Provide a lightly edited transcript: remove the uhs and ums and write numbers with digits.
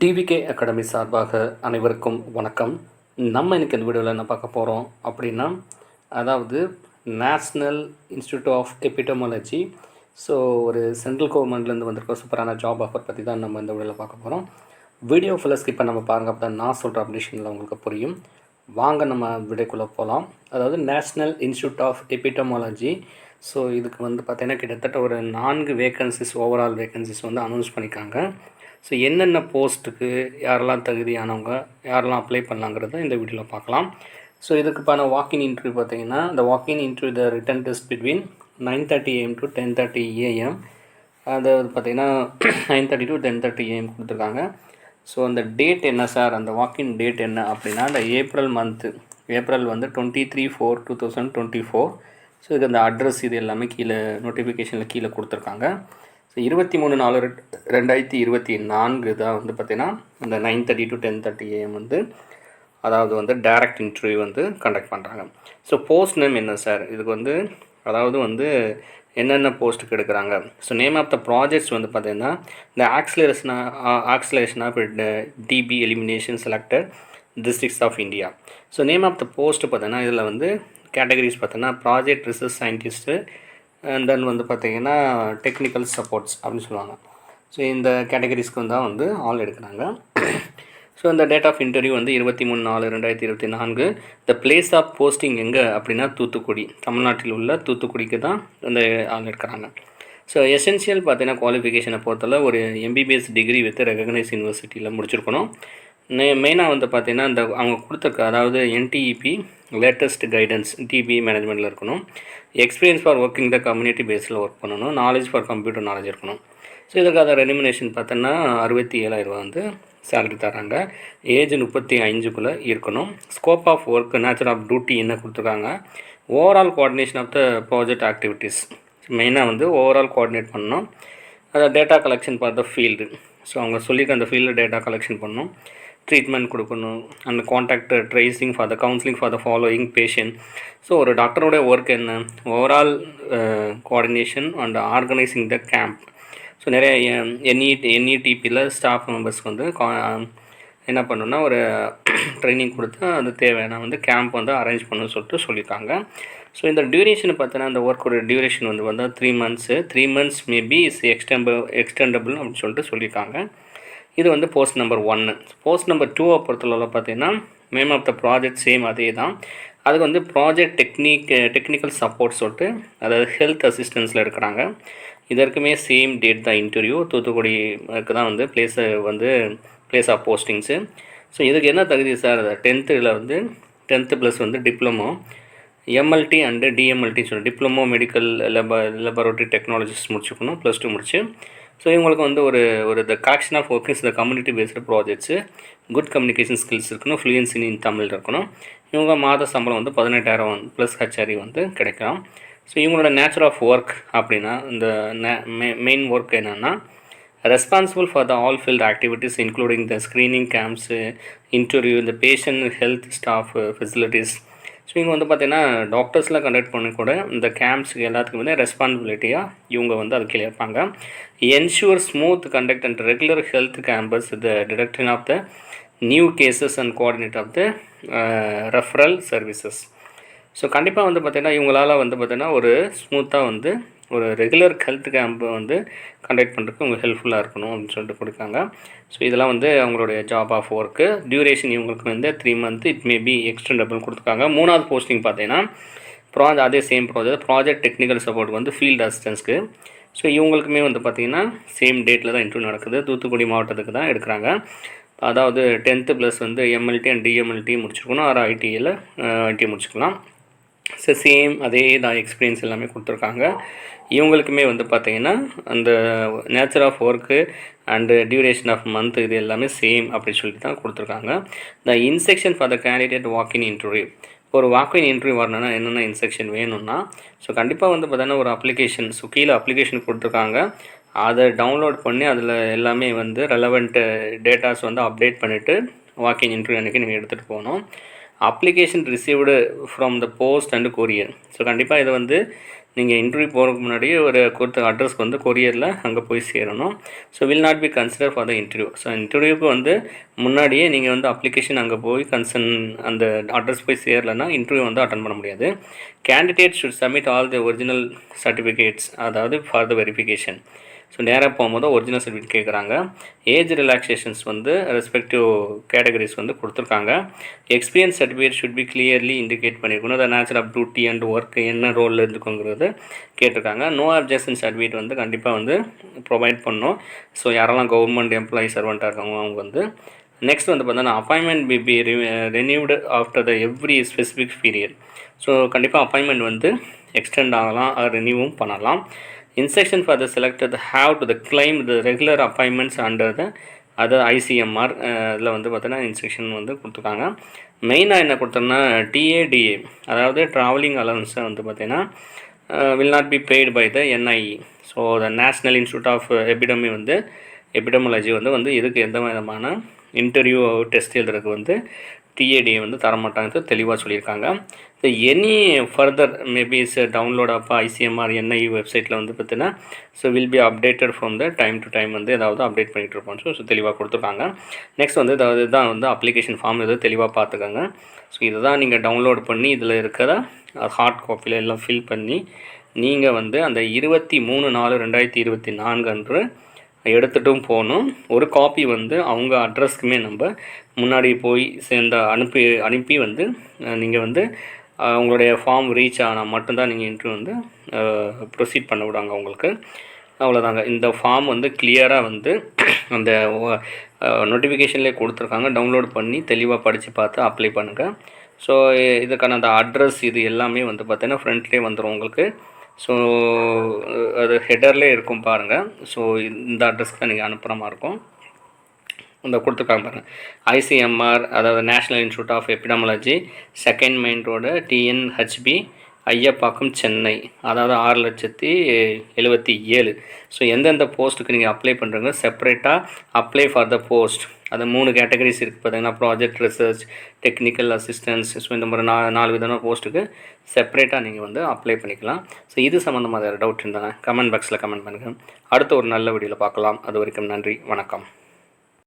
TVK academy சார்பாக அனைவருக்கும் வணக்கம். நம்ம இன்றைக்கி இந்த வீடியோவில் என்ன பார்க்க போகிறோம் அப்படின்னா, அதாவது national institute of Epidemiology. So ஒரு சென்ட்ரல் கவர்மெண்ட்லேருந்து வந்திருக்க சூப்பரான ஜாப் ஆஃபர் பற்றி தான் நம்ம இந்த வீடியோவில் பார்க்க போகிறோம். வீடியோ ஃபுல்லாக ஸ்கிப் பண்ணாமல் பாருங்கள், அப்போ தான் நான் சொல்கிற அப்டேஷனில் உங்களுக்கு புரியும். வாங்க நம்ம வீடியோக்குள்ளே போகலாம். அதாவது national institute of Epidemiology. So இதுக்கு பார்த்திங்கன்னா கிட்டத்தட்ட ஒரு 4 வேக்கன்சிஸ், ஓவரால் வேக்கன்சிஸ் அனௌன்ஸ் பண்ணியிருக்காங்க. ஸோ என்னென்ன போஸ்ட்டுக்கு யாரெல்லாம் தகுதியானவங்க, யாரெல்லாம் அப்ளை பண்ணலாங்கிறத இந்த வீடியோவில் பார்க்கலாம். ஸோ இதுக்குப்பான வாக்கின் இன்டர்வியூ பார்த்திங்கன்னா, இந்த walk in interview the written test between 9:30 AM to 10:30 AM. அதாவது பார்த்திங்கன்னா 9:30 to 10:30 AM கொடுத்துருக்காங்க. ஸோ அந்த டேட் என்ன சார், அந்த வாக்கின் டேட் என்ன அப்படின்னா, அந்த ஏப்ரல் 23/4/2024. ஸோ இது அந்த அட்ரஸ் இது எல்லாமே கீழே நோட்டிஃபிகேஷனில் கீழே கொடுத்துருக்காங்க. ஸோ 23/4/2024 தான் பார்த்திங்கன்னா இந்த 9:30 to 10:30 AM அதாவது டைரக்ட் இன்டர்வியூ கண்டக்ட் பண்ணுறாங்க. ஸோ போஸ்ட் நேம் என்ன சார், இதுக்கு அதாவது என்னென்ன போஸ்ட்டுக்கு எடுக்கிறாங்க. So name of the projects பார்த்திங்கன்னா, இந்த acceleration of TB elimination selected districts of India. So name of the post பார்த்தீங்கன்னா, இதில் கேட்டகரிஸ் பார்த்தீங்கன்னா project research scientist, and then பார்த்திங்கன்னா டெக்னிக்கல் சப்போர்ட்ஸ் அப்படின்னு சொல்லுவாங்க. ஸோ இந்த கேட்டகரிஸ்க்கு தான் ஆள் எடுக்கிறாங்க. ஸோ இந்த date of interview 23/4/2024. The place of posting எங்கே அப்படின்னா தூத்துக்குடி, தமிழ்நாட்டில் உள்ள தூத்துக்குடிக்கு தான் அந்த ஆள் எடுக்கிறாங்க. ஸோ எசென்ஷியல் பார்த்தீங்கன்னா குவாலிஃபிகேஷனை பொறுத்தவரை ஒரு MBBS டிகிரி வித் ரெகக்னைஸ் யூனிவர்சிட்டியில் முடிச்சிருக்கணும். மெயினாக பார்த்தீங்கன்னா இந்த அவங்க கொடுத்துருக்க அதாவது NTEP லேட்டஸ்ட் கைடன்ஸ் டிபி மேனேஜ்மெண்ட்டில் இருக்கணும். Experience for working the community பேஸில் ஒர்க் பண்ணணும். நாலேஜ் ஃபார் கம்ப்யூட்டர் நாலேஜ் இருக்கணும். ஸோ இதுக்காக ரெனிமினேஷன் பார்த்தோன்னா 67,000 சேலரி தராங்க. ஏஜ் 35 இருக்கணும். Scope of work, nature of duty என்ன கொடுத்துருக்காங்க, overall coordination of the project activities. மெயினாக ஓவரால் கோஆர்டினேட் பண்ணணும். அதை data collection for the field. So அவங்க சொல்லியிருக்க அந்த ஃபீல்டில் டேட்டா கலெக்ஷன் பண்ணணும், ட்ரீட்மெண்ட் கொடுக்கணும், அந்த contact tracing for the counselling for the following patient. So ஒரு டாக்டரோடைய ஒர்க் என்ன, overall coordination and organising the camp. So நிறைய NETPயில் ஸ்டாஃப் மெம்பர்ஸ்க்கு என்ன பண்ணணுன்னா ஒரு ட்ரைனிங் கொடுத்து அது தேவையான கேம்ப் அரேஞ்ச் பண்ணணும்னு சொல்லியிருக்காங்க. ஸோ இந்த டியூரேஷன் பார்த்தோன்னா அந்த ஒர்க்கோட duration 3 months. 3 months maybe is extendable அப்படின்னு சொல்லியிருக்காங்க. இது போஸ்ட் நம்பர் 1. போஸ்ட் நம்பர் 2 பொறுத்தளவில் பார்த்தீங்கன்னா name of the project same அதே தான். அதுக்கு ப்ராஜெக்ட் டெக்னிக்கல் சப்போர்ட் அதாவது ஹெல்த் அசிஸ்டன்ஸில் இருக்கிறாங்க. இதற்குமே சேம் டேட் தான் இன்டர்வியூ. தூத்துக்குடிக்கு தான் பிளேஸ் ஆஃப் போஸ்டிங்ஸு. ஸோ இதுக்கு என்ன தகுதி sir, 10th plus diploma MLT and DMLT diploma medical laboratory technologist முடிச்சுக்கணும், +2 முடிச்சு. ஸோ இவங்களுக்கு ஒரு த கலெக்ஷன் ஆஃப் ஒர்க்ஸ் இந்த community based projects, good communication skills இருக்கணும், ஃப்ளூயன்சி இன் தமிழ் இருக்கணும். இவங்க மாத சம்பளம் 18,000 ப்ளஸ் HRE கிடைக்கலாம். ஸோ இவங்களோட நேச்சர் ஆஃப் ஒர்க் அப்படின்னா இந்த மெயின் ஒர்க் என்னென்னா, responsible for the all field activities including the screening camps, interview, இந்த patient health staff facilities. So இவங்க பார்த்திங்கன்னா டாக்டர்ஸ்லாம் கண்டக்ட் பண்ணி கூட இந்த கேம்ப்ஸுக்கு எல்லாத்துக்கும் ரெஸ்பான்சிபிலிட்டியாக இவங்க அது கீழே இருப்பாங்க. Ensure smooth conduct and regular health camps, the detection of the new cases and coordinate of the referral services. So கண்டிப்பாக பார்த்திங்கன்னா இவங்களால் பார்த்திங்கன்னா ஒரு ஸ்மூத்தாக ஒரு ரெகுலர் ஹெல்த் கேம்ப் கண்டக்ட் பண்ணுறதுக்கு உங்களுக்கு ஹெல்ப்ஃபுல்லாக இருக்கணும் அப்படின்னு கொடுக்காங்க. ஸோ இதெல்லாம் அவங்களுடைய ஜாப் ஆஃப் ஒர்க்கு. டியூரேஷன் இவங்களுக்கு 3 months, it may be extendable கொடுத்துருக்காங்க. 3வது போஸ்டிங் பார்த்தீங்கன்னா அதே same project technical support field அசிஸ்டன்ஸ்க்கு. ஸோ இவங்களுக்குமே பார்த்திங்கன்னா சேம் டேட்டில் தான் இன்டர்வியூ நடக்குது. தூத்துக்குடி மாவட்டத்துக்கு தான் எடுக்கிறாங்க. அதாவது 10th plus MLT and DMLT முடிச்சிருக்கணும், ஆர் ஐடி முடிச்சுக்கலாம். ஸோ சேம் அதே தான் எக்ஸ்பீரியன்ஸ் எல்லாமே கொடுத்துருக்காங்க. இவங்களுக்குமே பார்த்திங்கன்னா அந்த nature of work and duration of month இது எல்லாமே சேம் அப்படின்னு சொல்லிட்டு தான் கொடுத்துருக்காங்க. The instruction for the candidate walk in interview. ஒரு வாக்கின் இன்டர்வியூ வரணும்னா என்னென்ன இன்ஸ்ட்ரக்ஷன் வேணும்னா, ஸோ கண்டிப்பாக பார்த்தீங்கன்னா ஒரு அப்ளிகேஷன், ஸோ கீழே அப்ளிகேஷன் கொடுத்துருக்காங்க. அதை டவுன்லோட் பண்ணி அதில் எல்லாமே ரெலவெண்ட் டேட்டாஸ் அப்டேட் பண்ணிவிட்டு வாக்கின் இன்டர்வியூ அன்றைக்கி நீங்கள் எடுத்துகிட்டு போகணும். Application received from the post and courier. So கண்டிப்பாக இது வந்து நீங்கள் இன்டர்வியூ போகிறதுக்கு முன்னாடியே ஒரு கொடுத்த அட்ரஸ்க்கு வந்து கொரியரில் அங்கே போய் சேரணும். So will not B consider for the interview. So இன்டர்வியூக்கு வந்து முன்னாடியே நீங்கள் வந்து அப்ளிகேஷன் அங்கே போய் அந்த அட்ரஸ் போய் சேரலைன்னா இன்டர்வியூ வந்து அட்டன் பண்ண முடியாது. Candidate should submit all the original certificates, அதாவது ஃபார் த வெரிஃபிகேஷன். ஸோ நேராக போகும்போது ஒரிஜினல் சர்டிஃபிகேட் கேட்குறாங்க. ஏஜ் ரிலாக்ஸேஷன்ஸ் வந்து ரெஸ்பெக்டிவ் கேட்டகரிஸ் வந்து கொடுத்துருக்காங்க. Experience certificate should be clearly indicate பண்ணியிருக்கணும். The nature of duty and work என்ன ரோலில் இருக்குங்கிறது கேட்டிருக்காங்க. நோ அப்ஜெக்ஷன் சர்டிஃபிகேட் வந்து கண்டிப்பாக வந்து ப்ரொவைட் பண்ணணும். ஸோ யாரெல்லாம் கவர்மெண்ட் எம்ப்ளாயி சர்வெண்ட்டாக இருக்காங்க அவங்க வந்து. நெக்ஸ்ட் வந்து பார்த்தீங்கன்னா appointment be renewed after the every specific period. So கண்டிப்பாக அப்பாயின்மெண்ட் வந்து எக்ஸ்டெண்ட் ஆகலாம், ரினியூவும் பண்ணலாம். Instruction for the selected have to the claim the regular appointments under the other ICMR. இதில் வந்து பார்த்தீங்கன்னா இன்ஸ்ட்ரக்ஷன் வந்து கொடுத்துருக்காங்க. மெயினாக என்ன கொடுத்தோம்னா TADA, அதாவது ட்ராவலிங் அலவன்ஸை வந்து பார்த்தீங்கன்னா will not be paid by the NIE. So the national institute of epidemiology வந்து இதுக்கு எந்த விதமான இன்டர்வியூ டெஸ்ட் எழுதுறதுக்கு வந்து TADA வந்து தரமாட்டாங்க தெளிவாக சொல்லியிருக்காங்க. So any further maybe is download of ICMR NIE வெப்சைட்டில் வந்து பார்த்தீங்கன்னா so will be updated from the time to time வந்து ஏதாவது அப்டேட் பண்ணிகிட்டு இருப்போம். ஸோ தெளிவாக கொடுத்துருக்காங்க. நெக்ஸ்ட் வந்து இதுதான் வந்து அப்ளிகேஷன் ஃபார்ம் இது தெளிவாக பார்த்துக்கோங்க. ஸோ இதுதான் நீங்கள் டவுன்லோட் பண்ணி இதில் இருக்கிற ஹார்ட் காப்பியில் எல்லாம் ஃபில் பண்ணி நீங்கள் வந்து அந்த 23/4/2024 அன்று எடுத்துகிட்டும் போகணும். ஒரு காப்பி வந்து அவங்க அட்ரஸ்க்குமே நம்ம முன்னாடி போய் அனுப்பி வந்து நீங்கள் வந்து உங்களுடைய ஃபார்ம் ரீச் ஆனால் மட்டும்தான் நீங்கள் இன்டர்வியூ வந்து ப்ரொசீட் பண்ண விடுவாங்க உங்களுக்கு. அவ்வளோதாங்க. இந்த ஃபார்ம் வந்து கிளியராக வந்து அந்த நோட்டிஃபிகேஷன்லேயே கொடுத்துருக்காங்க. டவுன்லோட் பண்ணி தெளிவாக படித்து பார்த்து அப்ளை பண்ணுங்கள். ஸோ இதுக்கான அந்த அட்ரஸ் இது எல்லாமே வந்து பார்த்தீங்கன்னா ஃப்ரண்ட்லேயே வந்துடும் உங்களுக்கு. ஸோ அது ஹெடர்லேயே இருக்கும் பாருங்கள். ஸோ இந்த அட்ரஸ்க்கு தான் நீங்கள் அனுப்புகிற மாதிரி இருக்கும். இந்த கொடுத்துருக்காங்க பாருங்கள். ICMR, அதாவது national institute of epidemiology, 2nd main road, TNHB, Ayyappakkam, Chennai, அதாவது 6,77,000. ஸோ எந்தெந்த போஸ்ட்டுக்கு நீங்கள் அப்ளை பண்ணுறீங்க செப்பரேட்டாக அப்ளை ஃபார் த போஸ்ட். அது 3 கேட்டகரிஸ் இருக்குது பார்த்தீங்கன்னா, project, research, technical assistance. So இந்த மாதிரி 4 விதமான போஸ்ட்டுக்கு செப்பரேட்டாக நீங்கள் வந்து அப்ளை பண்ணிக்கலாம். ஸோ இது சம்மந்தமாக ஏதாவது டவுட் இருந்தாங்க கமெண்ட் பாக்ஸில் கமெண்ட் பண்ணுங்கள். அடுத்த ஒரு நல்ல வீடியோவில் பார்க்கலாம். அது வரைக்கும் நன்றி, வணக்கம்.